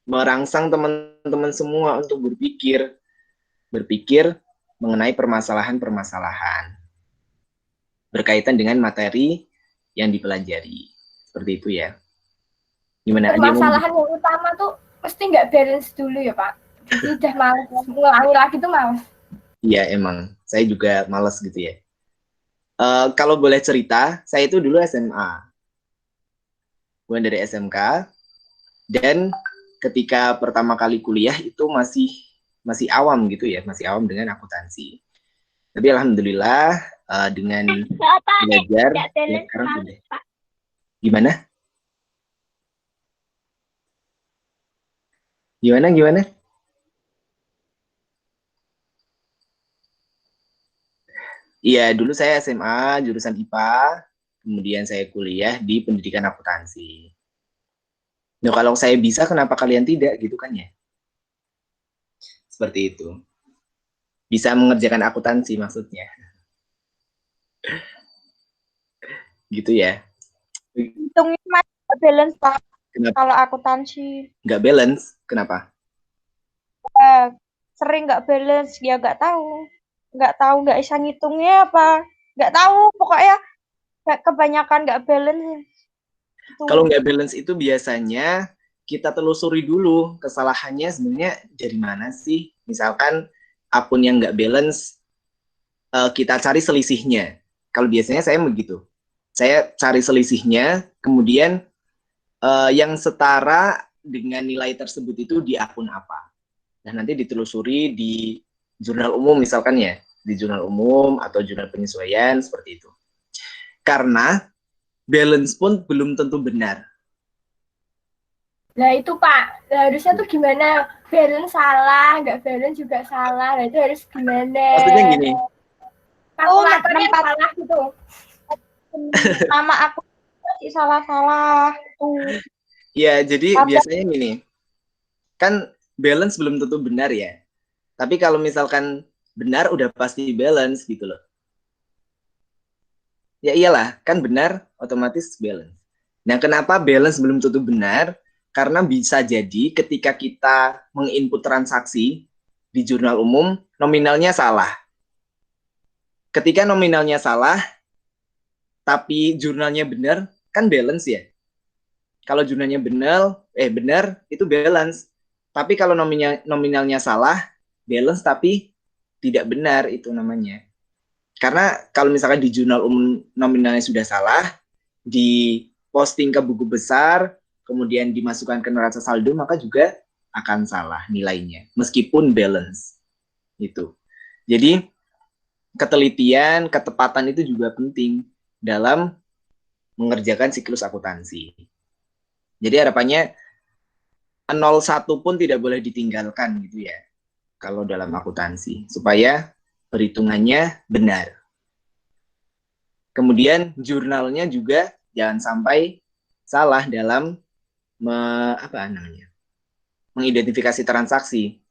merangsang teman-teman semua untuk berpikir mengenai permasalahan-permasalahan berkaitan dengan materi yang dipelajari. Seperti itu ya. Gimana aja Permasalahan yang utama tuh mesti nggak balance dulu ya, Pak. Jadi udah males, ngulangi lagi tuh males. Iya emang, saya juga males gitu ya. Kalau boleh cerita, saya itu dulu SMA. Bukan dari SMK. Dan ketika pertama kali kuliah itu masih awam gitu ya, masih awam dengan akuntansi. Tapi alhamdulillah dengan belajar ya sekarang sudah. Gimana? Gimana? Iya, dulu saya SMA jurusan IPA, kemudian saya kuliah di pendidikan akuntansi. Nah, kalau saya bisa, kenapa kalian tidak, gitu kan ya? Seperti itu. Bisa mengerjakan akuntansi maksudnya. Gitu ya. Untungnya mas nggak balance Pak Kenapa kalau akuntansi. nggak balance? Kenapa? Sering nggak balance, dia nggak bisa ngitungnya apa, nggak tahu pokoknya kebanyakan nggak balance itu. Kalau nggak balance itu biasanya kita telusuri dulu kesalahannya sebenarnya dari mana sih. Misalkan akun yang nggak balance, kita cari selisihnya. Kalau biasanya saya begitu. Saya cari selisihnya, kemudian yang setara dengan nilai tersebut itu di akun apa. Dan nanti ditelusuri di jurnal umum misalkan ya, di jurnal umum atau jurnal penyesuaian seperti itu. Karena balance pun belum tentu benar. Nah itu Pak, harusnya tuh gimana? Balance salah, nggak balance juga salah. Nah itu harus gimana? Maksudnya gini. Kalkulatornya salah gitu. Nama aku masih salah-salah tuh. Ya, jadi biasanya gini. Kan balance belum tentu benar ya. Tapi kalau misalkan benar udah pasti balance gitu loh. Ya iyalah, kan benar otomatis balance. Nah, kenapa balance belum tentu benar? Karena bisa jadi ketika kita menginput transaksi di jurnal umum, nominalnya salah. Ketika nominalnya salah, tapi jurnalnya benar, kan balance ya. Kalau jurnalnya benar, itu balance. Tapi kalau nominalnya salah, balance tapi tidak benar itu namanya. Karena kalau misalkan di jurnal umum nominalnya sudah salah, di posting ke buku besar, kemudian dimasukkan ke neraca saldo, maka juga akan salah nilainya, meskipun balance. Itu. Jadi, ketelitian, ketepatan itu juga penting dalam mengerjakan siklus akuntansi. Jadi harapannya 01 pun tidak boleh ditinggalkan gitu ya, kalau dalam akuntansi, supaya perhitungannya benar. Kemudian jurnalnya juga jangan sampai salah dalam mengidentifikasi transaksi.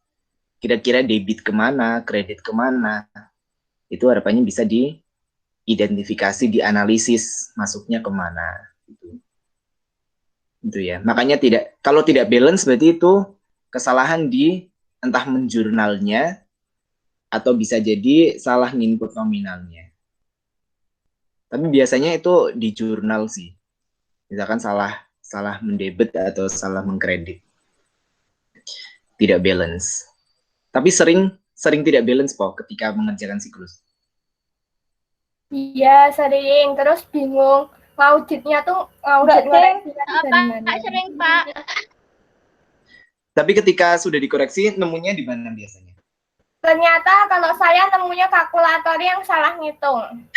Kira-kira debit kemana, kredit kemana, itu harapannya bisa diidentifikasi, dianalisis masuknya kemana. Gitu ya. Makanya kalau tidak balance berarti itu kesalahan di entah menjurnalnya atau bisa jadi salah nginput nominalnya. Tapi biasanya itu di jurnal sih. Misalkan salah mendebit atau salah mengkredit. Tidak balance. Tapi sering tidak balance kok ketika mengerjakan siklus. Iya sering, terus bingung auditnya tuh audit Pak sering Pak. Tapi ketika sudah dikoreksi, nemunya di mana biasanya? Ternyata kalau saya nemunya kalkulator yang salah ngitung.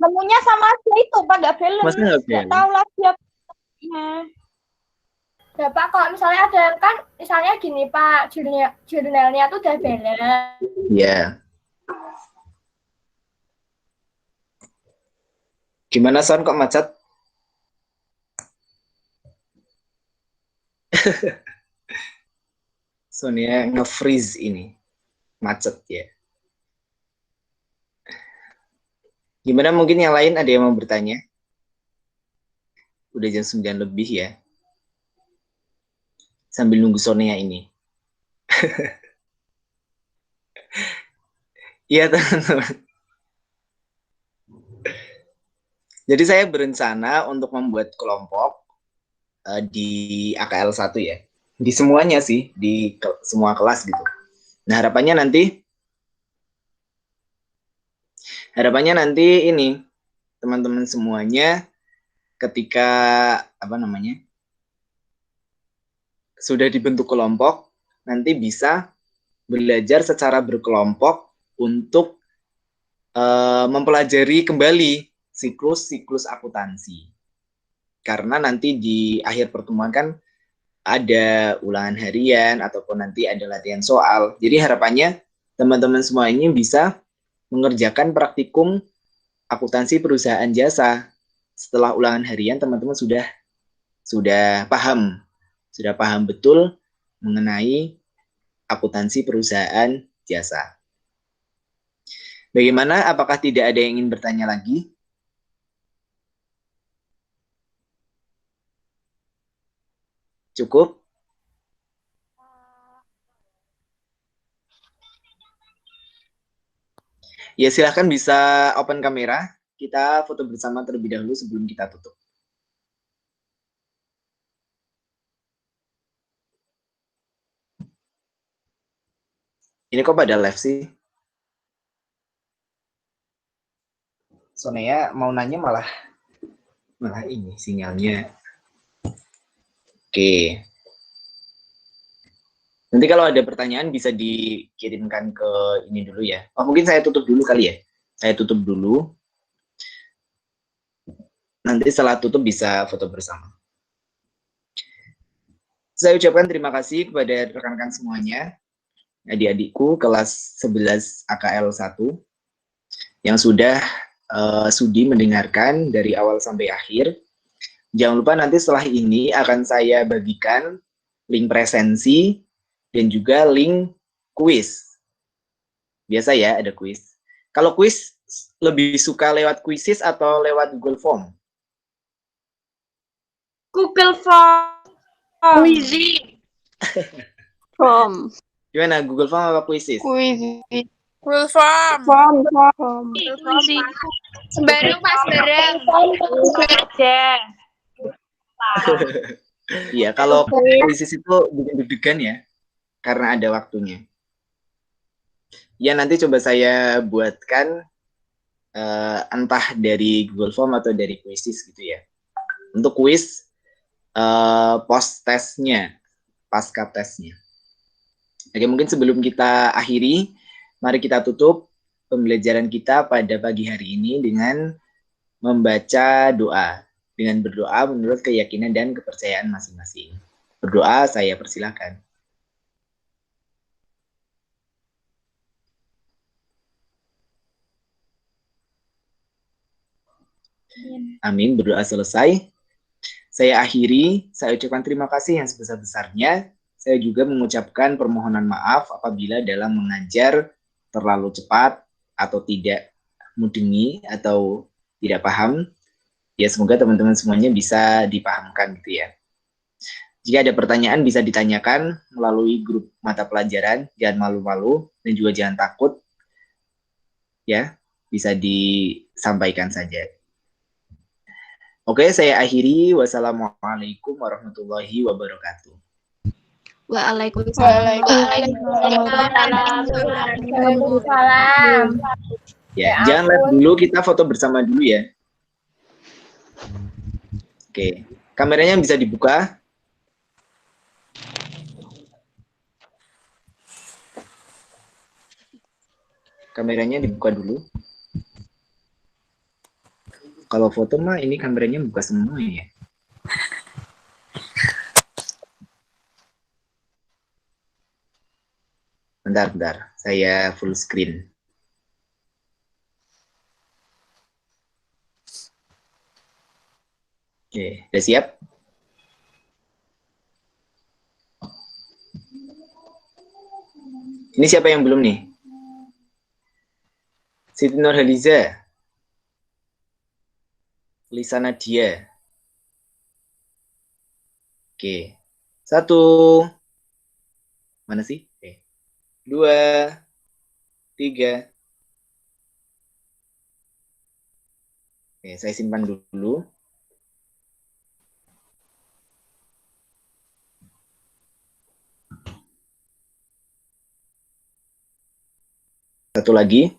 Nemunya sama aja itu Pak, nggak balance. Masa nggak balance? Nggak tahu lagi apa. Ya Pak, kalau misalnya ada kan, misalnya gini Pak, jurnalnya tuh udah balance. Iya. Gimana Son, kok macet? Sonia nge-freeze ini. Macet ya. Gimana, mungkin yang lain ada yang mau bertanya? Udah jam 9 lebih ya. Sambil nunggu Sonia ini. Iya teman-teman. Jadi saya berencana untuk membuat kelompok di AKL 1 ya. Di semuanya sih, di semua kelas gitu. Nah, harapannya nanti ini teman-teman semuanya ketika sudah dibentuk kelompok, nanti bisa belajar secara berkelompok untuk mempelajari kembali siklus akuntansi. Karena nanti di akhir pertemuan kan ada ulangan harian ataupun nanti ada latihan soal. Jadi harapannya teman-teman semua ini bisa mengerjakan praktikum akuntansi perusahaan jasa. Setelah ulangan harian, teman-teman sudah paham betul mengenai akuntansi perusahaan jasa. Bagaimana? Apakah tidak ada yang ingin bertanya lagi? Cukup? Ya, silahkan bisa open kamera. Kita foto bersama terlebih dahulu sebelum kita tutup. Ini kok pada live sih? Soalnya mau nanya malah ini sinyalnya. Oke. Nanti kalau ada pertanyaan bisa dikirimkan ke ini dulu ya. Oh, mungkin saya tutup dulu kali ya. Saya tutup dulu. Nanti setelah tutup bisa foto bersama. Saya ucapkan terima kasih kepada rekan-rekan semuanya, adik-adikku kelas 11 AKL 1 yang sudah sudi mendengarkan dari awal sampai akhir. Jangan lupa nanti setelah ini akan saya bagikan link presensi dan juga link kuis. Biasa ya ada kuis. Kalau kuis lebih suka lewat Quizizz atau lewat Google Form? Google Form. Quizzy. Form. Gimana, Google Form apa Quizizz? Quizzy. Google Form. Form. Quizzy. Sembarang Mas, sembarang. Aja. Iya, kalau Quizizz itu bikin deg-degan ya, karena ada waktunya. Ya, nanti coba saya buatkan entah dari Google Form atau dari Quizizz gitu ya. Untuk kuis post tesnya, pasca tesnya. Oke, mungkin sebelum kita akhiri, mari kita tutup pembelajaran kita pada pagi hari ini dengan membaca doa. Dengan berdoa menurut keyakinan dan kepercayaan masing-masing. Berdoa, saya persilakan. Amin, berdoa selesai. Saya akhiri, saya ucapkan terima kasih yang sebesar-besarnya. Saya juga mengucapkan permohonan maaf apabila dalam mengajar terlalu cepat atau tidak mudengi atau tidak paham. Ya, semoga teman-teman semuanya bisa dipahamkan gitu ya. Jika ada pertanyaan bisa ditanyakan melalui grup mata pelajaran, jangan malu-malu dan juga jangan takut. Ya, bisa disampaikan saja. Oke, saya akhiri. Wassalamualaikum warahmatullahi wabarakatuh. Waalaikumsalam. Waalaikumsalam. Ya, jangan live dulu, kita foto bersama dulu ya. Oke, kameranya bisa dibuka. Kameranya dibuka dulu. Kalau foto mah ini kameranya buka semua ya. Bentar, saya full screen. Oke, udah siap? Ini siapa yang belum nih? Siti Nurhaliza, Lisa Nadia. Oke, 1, mana sih? 2, 3. Oke, saya simpan dulu. Satu lagi.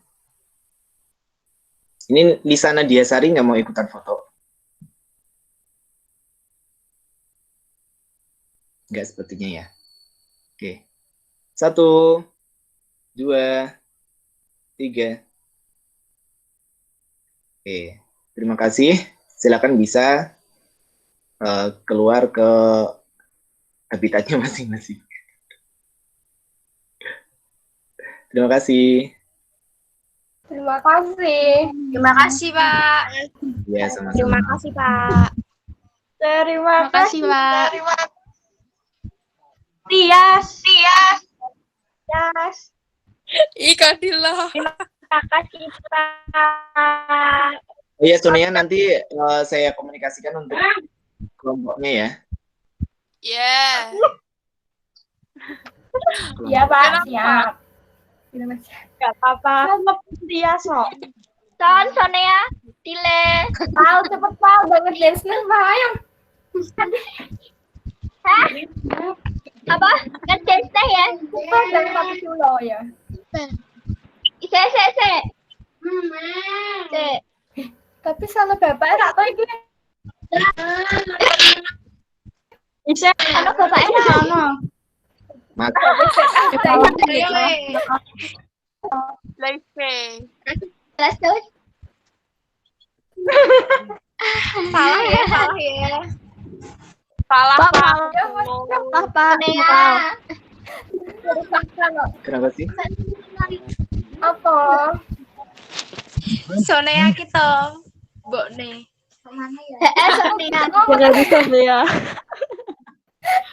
Ini Lisa Nadia Sari nggak mau ikutan foto? Nggak sepertinya ya. Oke. 1, 2, 3. Oke. Terima kasih. Silakan bisa keluar ke habitatnya masing-masing. Terima kasih. Terima kasih. Terima kasih, Pak. Ya, sama-sama. Terima kasih, Pak. Terima Makasih, kasih. Pak. Tias. Ikadillah. Terima kasih, Pak. Oh iya, Sonia, nanti saya komunikasikan untuk kelompoknya ya. Ya. Iya, Pak. Siap. Gak apa-apa. Tias kok. Sonea, Tile. Tahu cepet Pak, banget dance nih, Pak. Ayo. Apa? Nge-dance teh ya? Cepet dari Pak Culo ya. Se. Tapi sama bapaknya tak tahu iki. Bisa. Anu bapaknya Sana. Maka Live. Let's do it. Salah ya. Salah, Pak. Ya, Mas. Apa? Sonea. kenapa sih? Apa? Sonea kita. Mbok nih. Sonea. Jangan bisa ya.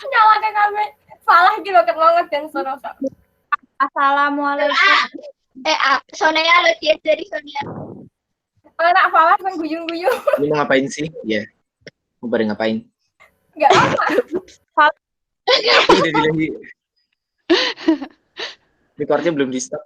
Nyala ke kami. Salah iki lho ket mau ngedance terus. Assalamualaikum. Sonea lo dia dari Sonea. Anak Falah kan guyung-guyung. Ini mau ngapain sih? Ya. Mau pada ngapain? Enggak apa. Udah di recordnya belum di stop.